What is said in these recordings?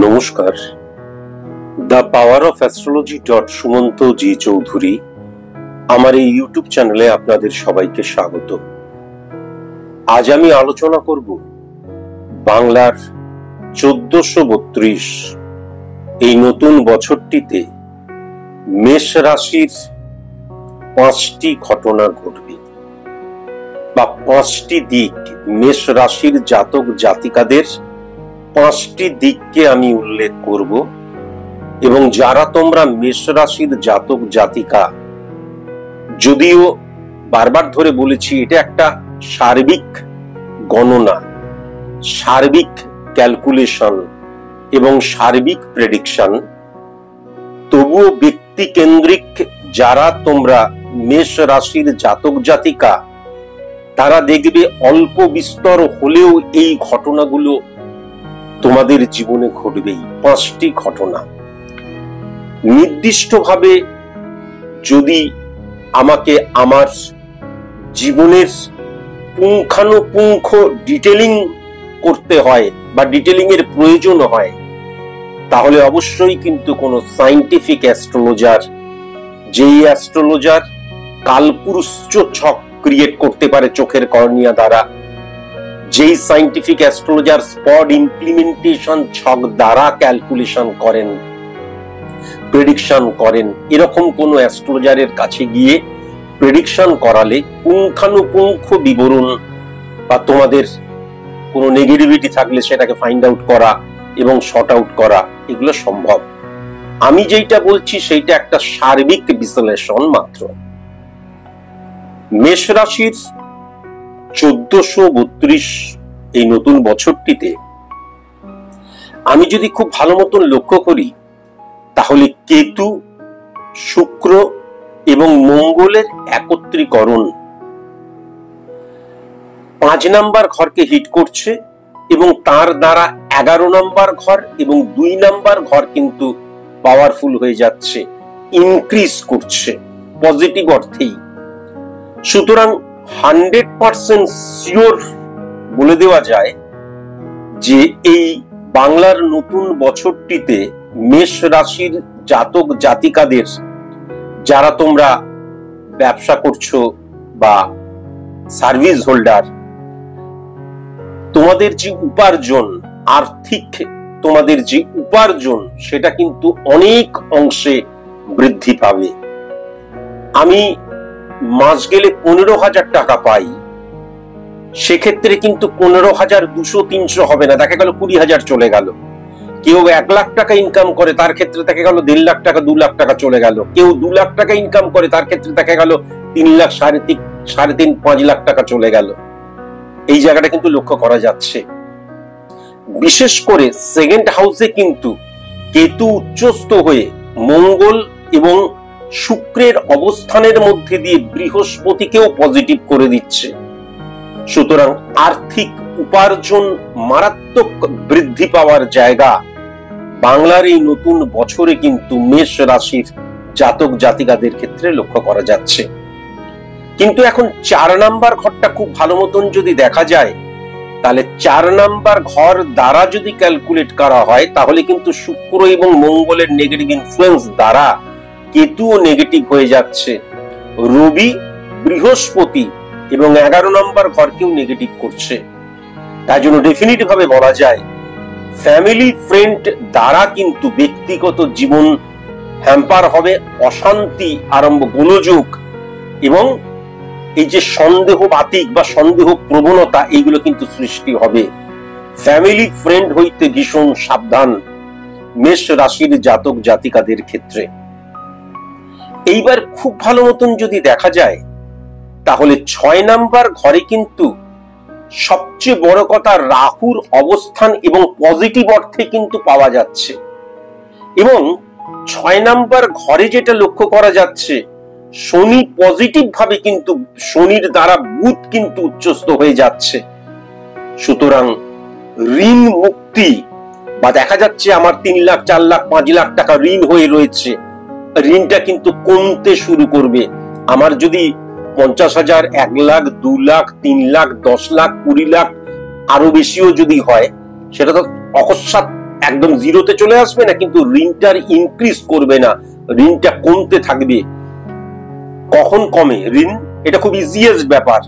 নমস্কার। The power of astrology Sumanta ji Chowdhury আমার এই ইউটিউব চ্যানেলে আপনাদের সবাইকে স্বাগত। আজ আমি আলোচনা করব বাংলার 1432 এই নতুন বছরটিতে মেষ রাশির 5টি ঘটনা ঘটবে বা 5টি দিক। মেষ রাশির জাতক জাতিকাদের 5টি দিককে আমি উল্লেখ করব এবং যারা তোমরা মেষ রাশির জাতক জাতিকা, যদিও বারবার ধরে বলেছি এটা একটা সার্বিক গণনা, সার্বিক ক্যালকুলেশন এবং সার্বিক প্রেডিকশন, তবুও ব্যক্তি কেন্দ্রিক যারা তোমরা মেষ রাশির জাতক জাতিকা, তারা দেখবে অল্প বিস্তর হলেও এই ঘটনাগুলো তোমাদের জীবনে ঘটবেই। 5টি ঘটনা নির্দিষ্টভাবে যদি আমাকে আমার জীবনের পুঙ্খানুপুঙ্খ ডিটেলিং করতে হয় বা ডিটেলিং এর প্রয়োজন হয়, তাহলে অবশ্যই কিন্তু কোনো সায়েন্টিফিক অ্যাস্ট্রোলজার, যেই অ্যাস্ট্রোলজার কালপুরুষ ছক ক্রিয়েট করতে পারে চোখের কর্নিয়া দ্বারা, যেই সায়েন্টিফিক অ্যাস্ট্রোলজার স্পট ইমপ্লিমেন্টেশন ছক দ্বারা ক্যালকুলেশন করেন, প্রেডিকশন করেন, এরকম কোন অ্যাস্ট্রোলজারের কাছে গিয়ে প্রেডিকশন করালে পুঙ্খানুপুঙ্খ বিবরণ বা তোমাদের কোনো নেগেটিভিটি থাকলে সেটাকে ফাইন্ড আউট করা এবং শর্ট আউট করা, এগুলো সম্ভব। আমি যেটা বলছি সেইটা একটা সার্বিক বিশ্লেষণ মাত্র। মেষ রাশির 1432 এই নতুন বছরটিতে আমি যদি খুব ভালো মতন লক্ষ্য করি, তাহলে কেতু, শুক্র এবং মঙ্গলের একত্রীকরণ 5 নাম্বার ঘরকে হিট করছে এবং তার দ্বারা 11 নাম্বার ঘর এবং 2 নাম্বার ঘর কিন্তু পাওয়ারফুল হয়ে যাচ্ছে, ইনক্রিজ করছে পজিটিভ অর্থেই। সুতরাং 100% শিওর বলে দেওয়া যায় যে এই বাংলার নতুন বছরটিতে মেষ রাশির জাতক জাতিকাদের, যারা তোমরা ব্যবসা করছো বা সার্ভিস হোল্ডার, তোমাদের যে উপার্জন, আর্থিক তোমাদের যে উপার্জন, সেটা কিন্তু অনেক অংশে বৃদ্ধি পাবে। আমি মাস গেলে 15,000 টাকা পাই, সেক্ষেত্রে কিন্তু 15,200-300 হবে না, দেখা গেল 20,000 চলে গেল। কেউ 1 লাখ টাকা ইনকাম করে, তার ক্ষেত্রে দেখা গেল 1.5 লাখ টাকা, 2 লাখ টাকা চলে গেল। কেউ 2 লাখ টাকা ইনকাম করে, তার ক্ষেত্রে দেখা গেল 3 লাখ, 3.5, 5 লাখ টাকা চলে গেল। এই জায়গাটা কিন্তু লক্ষ্য করা যাচ্ছে। বিশেষ করে সেকেন্ড হাউসে কিন্তু কেতু উচ্চস্থ হয়ে মঙ্গল এবং শুক্রের অবস্থানের মধ্যে দিয়ে বৃহস্পতিকেও পজিটিভ করে দিচ্ছে। সুতরাং আর্থিক উপার্জন মারাত্মক বৃদ্ধি পাওয়ার জায়গা বাংলার এই নতুন বছরে কিন্তু মেষ রাশির জাতক জাতিকাদের ক্ষেত্রে লক্ষ্য করা যাচ্ছে। কিন্তু এখন 4 নাম্বার ঘরটা খুব ভালো মতন যদি দেখা যায়, তাহলে 4 নাম্বার ঘর দ্বারা যদি ক্যালকুলেট করা হয়, তাহলে কিন্তু শুক্র এবং মঙ্গলের নেগেটিভ ইনফ্লুয়েন্স দ্বারা কেতুও নেগেটিভ হয়ে যাচ্ছে, রবি, বৃহস্পতি এবং 11 নম্বর ঘরকেও নেগেটিভ করছে। তাই জন্য ডেফিনিট ভাবে বলা যায় ফ্যামিলি ফ্রেন্ড দ্বারা কিন্তু ব্যক্তিগত জীবন হ্যাম্পার হবে, অশান্তি আরম্ভ, গোলযোগ এবং এই যে সন্দেহ বাতিক বা সন্দেহ প্রবণতা, এইগুলো কিন্তু সৃষ্টি হবে। ফ্যামিলি ফ্রেন্ড হইতে ভীষণ সাবধান মেষ রাশির জাতক জাতিকাদের ক্ষেত্রে। এইবার খুব ভালো মতন যদি দেখা যায়, তাহলে 6 নাম্বার ঘরে কিন্তু সবচেয়ে বড় কথা রাহুর অবস্থান এবং পজিটিভ অর্থে কিন্তু পাওয়া যাচ্ছে। এবং 6 নাম্বার ঘরে যেটা লক্ষ্য করা যাচ্ছে, শনি পজিটিভ ভাবে কিন্তু শনির দ্বারা বুধ কিন্তু উচ্চস্থ হয়ে যাচ্ছে। সুতরাং ঋণ মুক্তি, বা দেখা যাচ্ছে আমার 3 লাখ, 4 লাখ, 5 লাখ টাকা ঋণ হয়ে রয়েছে, ঋণটা কিন্তু কমতে শুরু করবে। আমার যদি 50,000, 1 লাখ, 2 লাখ, 3 লাখ, 10 লাখ, 20 লাখ আরো বেশিও যদি হয়, সেটা তো অকস্মাৎ একদম জিরোতে চলে আসবে না, কিন্তু ঋণটার ইনক্রিজ করবে না, ঋণটা কমতে থাকবে। কখন কমে ঋণ? এটা খুব ইজিয়েস্ট ব্যাপার।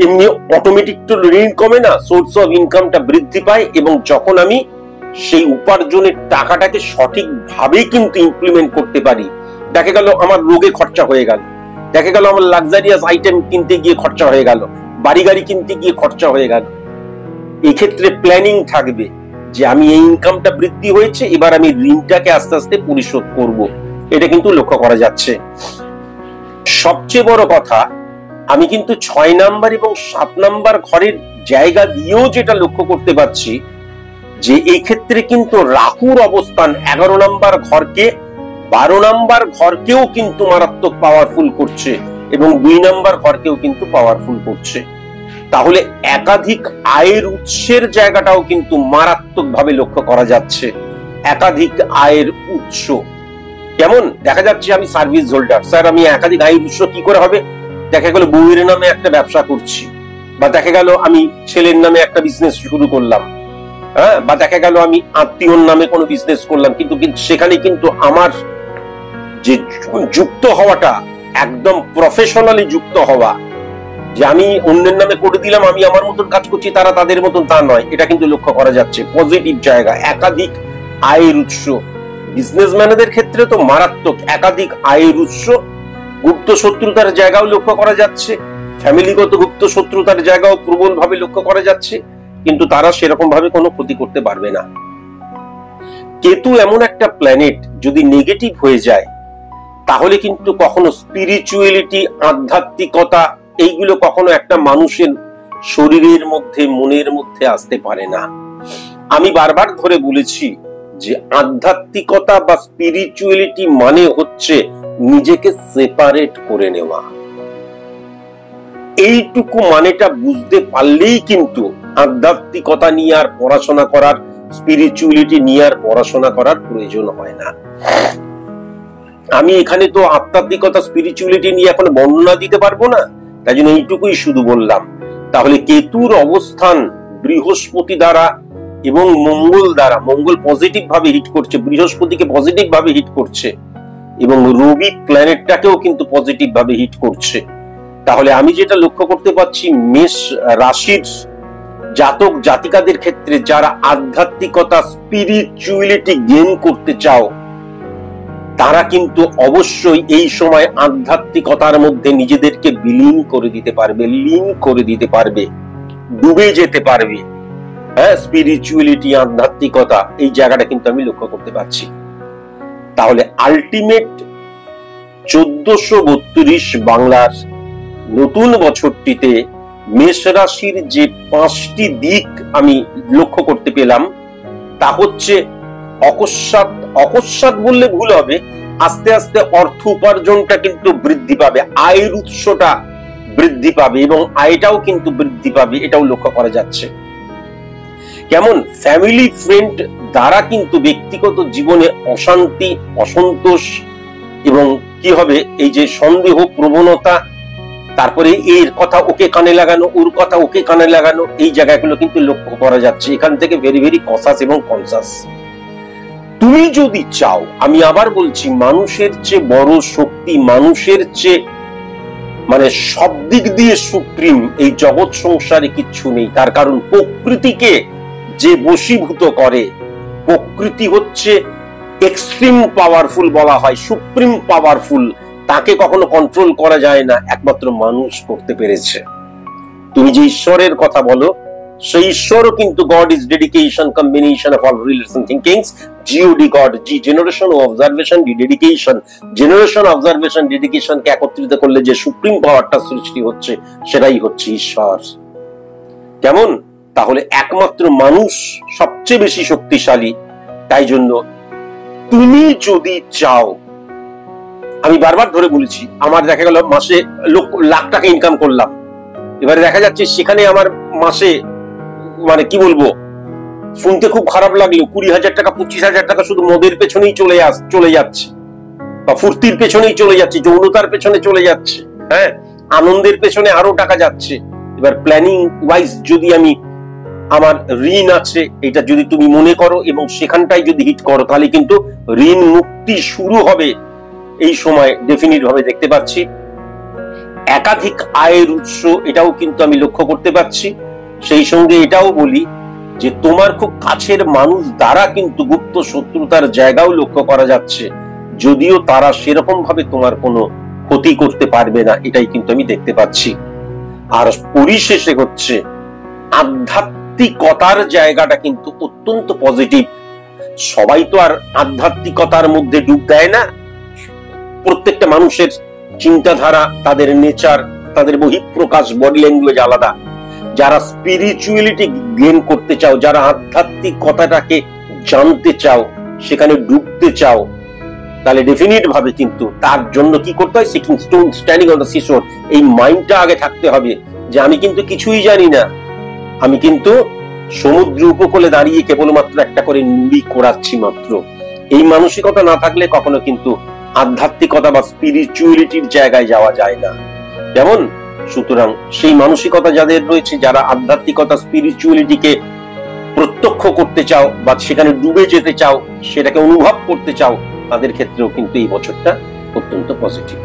এমনি অটোমেটিক তো ঋণ কমে না, সোর্স অফ ইনকামটা বৃদ্ধি পায়, এবং যখন আমি সেই উপার্জনের টাকাটাকে সঠিকভাবে কিন্তু ইমপ্লিমেন্ট করতে পারি। দেখা গেল আমার রোগে খরচা হয়ে গেল, দেখা গেল আমার লাক্সারিয়াস আইটেম কিনতে গিয়ে খরচা হয়ে গেল, বাড়ি গাড়ি কিনতে গিয়ে খরচা হয়ে গেল। এক্ষেত্রে প্ল্যানিং থাকবে যে আমি এই ইনকামটা বৃদ্ধি হয়েছে, এবার আমি ঋণটাকে আস্তে আস্তে পরিশোধ করব। এটা কিন্তু লক্ষ্য করা যাচ্ছে। সবচেয়ে বড় কথা, আমি কিন্তু 6 নাম্বার এবং 7 নাম্বার ঘরের জায়গা দিয়েও যেটা লক্ষ্য করতে পারছি, যে এই ক্ষেত্রে কিন্তু রাহুর অবস্থান 11 নাম্বার ঘরকে, 12 নাম্বার ঘরকেও কিন্তু মারাত্মক পাওয়ারফুল করছে, এবং 2 নাম্বার ঘরকেও কিন্তু পাওয়ারফুল করছে। তাহলে একাধিক আয়ের উৎসের জায়গাটাও কিন্তু মারাত্মকভাবে লক্ষ্য করা যাচ্ছে। একাধিক আয়ের উৎস কেমন? দেখা যাচ্ছে আমি সার্ভিস হোল্ডার, স্যার আমি একাধিক আয়ের উৎস কি করে হবে? দেখা গেল বউয়ের নামে একটা ব্যবসা করছি, বা দেখা গেল আমি ছেলের নামে একটা বিজনেস শুরু করলাম, বা দেখা গেল আমি আত্মীয়র নামে কোনো বিজনেস করলাম, কিন্তু সেখানে কিন্তু আমার যে যুক্ত হওয়াটা, একদম প্রফেশনালি যুক্ত হওয়া, যে আমি অন্যের নামে করে দিলাম, আমি আমার মতন কাজ করছি, তারা তাদের মতন, তা নয়। এটা কিন্তু লক্ষ্য করা যাচ্ছে পজিটিভ জায়গা, একাধিক আয়ের উৎস। বিজনেসম্যানদের ক্ষেত্রে তো মারাত্মক একাধিক আয়ের উৎস। গুপ্ত শত্রুতার জায়গাও লক্ষ্য করা যাচ্ছে, ফ্যামিলিগত গুপ্ত শত্রুতার জায়গাও প্রবল ভাবে লক্ষ্য করা যাচ্ছে, কিন্তু তারা সেরকম ভাবে কোনো ক্ষতি করতে পারবে না। কেতু এমন একটা প্ল্যানেট, যদি নেগেটিভ হয়ে যায় তাহলে কিন্তু কখনো স্পিরিচুয়ালিটি, আধ্যাত্মিকতা, এইগুলো কখনো একটা মানুষের শরীরের মধ্যে, মনের মধ্যে আসতে পারে না। আমি বারবার ধরে বলেছি যে আধ্যাত্মিকতা বা স্পিরিচুয়ালিটি মানে হচ্ছে নিজেকে সেপারেট করে নেওয়া। এইটুকু মানেটা বুঝতে পারলেই কিন্তু আধ্যাত্মিকতা নিয়ে আর পড়াশোনা করার, স্পিরিচুয়ালিটি নিয়ে আর পড়াশোনা করার প্রয়োজন হয় না। আমি এখানে তো আধ্যাত্মিকতা, স্পিরিচুয়ালিটি নিয়ে এখন বর্ণনা দিতে পারবো না, তাই জন্য এইটুকুই শুধু বললাম। তাহলে কেতুর অবস্থান বৃহস্পতি দ্বারা এবং মঙ্গল দ্বারা, মঙ্গল পজিটিভ ভাবে হিট করছে, বৃহস্পতিকে পজিটিভ ভাবে হিট করছে, এবং রবি প্ল্যানেটটাকেও কিন্তু পজিটিভ ভাবে হিট করছে। তাহলে আমি যেটা লক্ষ্য করতে পারছি, মেষ রাশির জাতক জাতিকাদের ক্ষেত্রে যারা আধ্যাত্মিকতা, স্পিরিচুয়ালিটি গেইন করতে চাও, তারা কিন্তু অবশ্যই এই সময় আধ্যাত্মিকতার মধ্যে নিজেদেরকে বিলীন করে দিতে পারবে, লীন করে দিতে পারবে, ডুবে যেতে পারবে। হ্যাঁ, স্পিরিচুয়ালিটি, আধ্যাত্মিকতা, এই জায়গাটা কিন্তু আমি লক্ষ্য করতে পারছি। তাহলে আলটিমেট 1432 বাংলার নতুন বছরটিতে মেষ রাশির যে 5টি দিক আমি লক্ষ্য করতে পেলাম, তা হচ্ছে অকস্মাৎ, অকস্মাৎ বললে ভুল হবে, আস্তে আস্তে অর্থ উপার্জনটা কিন্তু বৃদ্ধি পাবে, আয়ের উৎসটা বৃদ্ধি পাবে, এবং আয়টাও কিন্তু বৃদ্ধি পাবে, এটাও লক্ষ্য করা যাচ্ছে। কেমন? ফ্যামিলি ফ্রেন্ড দ্বারা কিন্তু ব্যক্তিগত জীবনে অশান্তি, অসন্তোষ, এবং কি হবে, এই যে সন্দেহ প্রবণতা, তারপরে এর কথা ওকে কানে লাগানো, ওর কথা ওকে কানে লাগানো, এই জায়গাগুলো কিন্তু লক্ষ্য করা যাচ্ছে। এখান থেকে ভেরি ভেরি কসাস এবং কনসাস। তুমি যদি চাও, আমি আবার বলছি, মানুষের চেয়ে বড় শক্তি, মানুষের চেয়ে মানে সব দিক দিয়ে সুপ্রিম এই জগৎ সংসারে কিচ্ছু নেই। তার কারণ প্রকৃতিকে যে বশীভূত করে, প্রকৃতি হচ্ছে এক্সট্রিম পাওয়ারফুল বলা হয়, সুপ্রিম পাওয়ারফুল, তাকে কখনো কন্ট্রোল করা যায় না, একমাত্র মানুষ করতে পেরেছে। তুমি যে ঈশ্বরের কথা বলো, সেই ঈশ্বরও কিন্তু god is dedication, combination of all relation thinkings, G O D god, G generation O observation, D dedication, generation, observation, ডেডিকেশনকে একত্রিত করলে যে সুপ্রিম পাওয়ারটা সৃষ্টি হচ্ছে, সেটাই হচ্ছে ঈশ্বর। কেমন? তাহলে একমাত্র মানুষ সবচেয়ে বেশি শক্তিশালী। তাই জন্য তুমি যদি চাও, আমি বারবার ধরে বলেছি, আমার দেখা গেল মাসে লাখ টাকা ইনকাম করলাম, এবারে দেখা যাচ্ছে সেখানে আমার মাসে মানে কি বলবো, শুনতে খুব খারাপ লাগলো, 20,000 টাকা 25,000 টাকা শুধু মদের পেছনেই চলে যাচ্ছে, বা ফুর্তির পেছনেই চলে যাচ্ছে, যৌনতার পেছনে চলে যাচ্ছে, হ্যাঁ, আনন্দের পেছনে আরো টাকা যাচ্ছে। এবার প্ল্যানিং ওয়াইজ যদি আমি আমার ঋণ আছে, এটা যদি তুমি মনে করো এবং সেখানটাই যদি হিট করো, তাহলে কিন্তু ঋণ মুক্তি শুরু হবে এই সময় ডেফিনিট ভাবে দেখতে পাচ্ছি। একাধিক আয়ের উৎস, এটাও কিন্তু আমি লক্ষ্য করতে পারছি। সেই সঙ্গে এটাও বলি যে তোমার খুব কাছের মানুষ দ্বারা কিন্তু গুপ্ত শত্রুতার জায়গাও লক্ষ্য করা যাচ্ছে, যদিও তারা সেরকম ভাবে তোমার কোনো ক্ষতি করতে পারবে না, এটাই কিন্তু আমি দেখতে পাচ্ছি। আর পরিশেষে হচ্ছে আধ্যাত্মিকতার জায়গাটা কিন্তু অত্যন্ত পজিটিভ। সবাই তো আর আধ্যাত্মিকতার মধ্যে ডুব দেয় না। প্রত্যেকটা মানুষের চিন্তাধারা, তাদের নেচার, তাদের বহিঃপ্রকাশ, বডি ল্যাঙ্গুয়েজ আলাদা। যারা স্পিরিচুয়ালিটি গেইন করতে চাও, যারা আধ্যাত্মিকতাটাকে জানতে চাও, সেখানে ডুবতে চাও, তাহলে ডেফিনিট ভাবে কিন্তু তার জন্য কি করতে হয়, seeking stone standing on the সিশোর, এই মাইন্ডটা আগে থাকতে হবে যে আমি কিন্তু কিছুই জানি না, আমি কিন্তু সমুদ্র উপকূলে দাঁড়িয়ে কেবলমাত্র একটা করে নুড়ি কোড়াচ্ছি মাত্র। এই মানসিকতা না থাকলে কখনো কিন্তু আধ্যাত্মিকতা বা স্পিরিচুয়ালিটির জায়গায় যাওয়া যায় না। যেমন সুতরাং সেই মানসিকতা যাদের রয়েছে, যারা আধ্যাত্মিকতা স্পিরিচুয়ালিটিকে প্রত্যক্ষ করতে চাও বা সেখানে ডুবে যেতে চাও, সেটাকে অনুভব করতে চাও, তাদের ক্ষেত্রেও কিন্তু এই বছরটা অত্যন্ত পজিটিভ।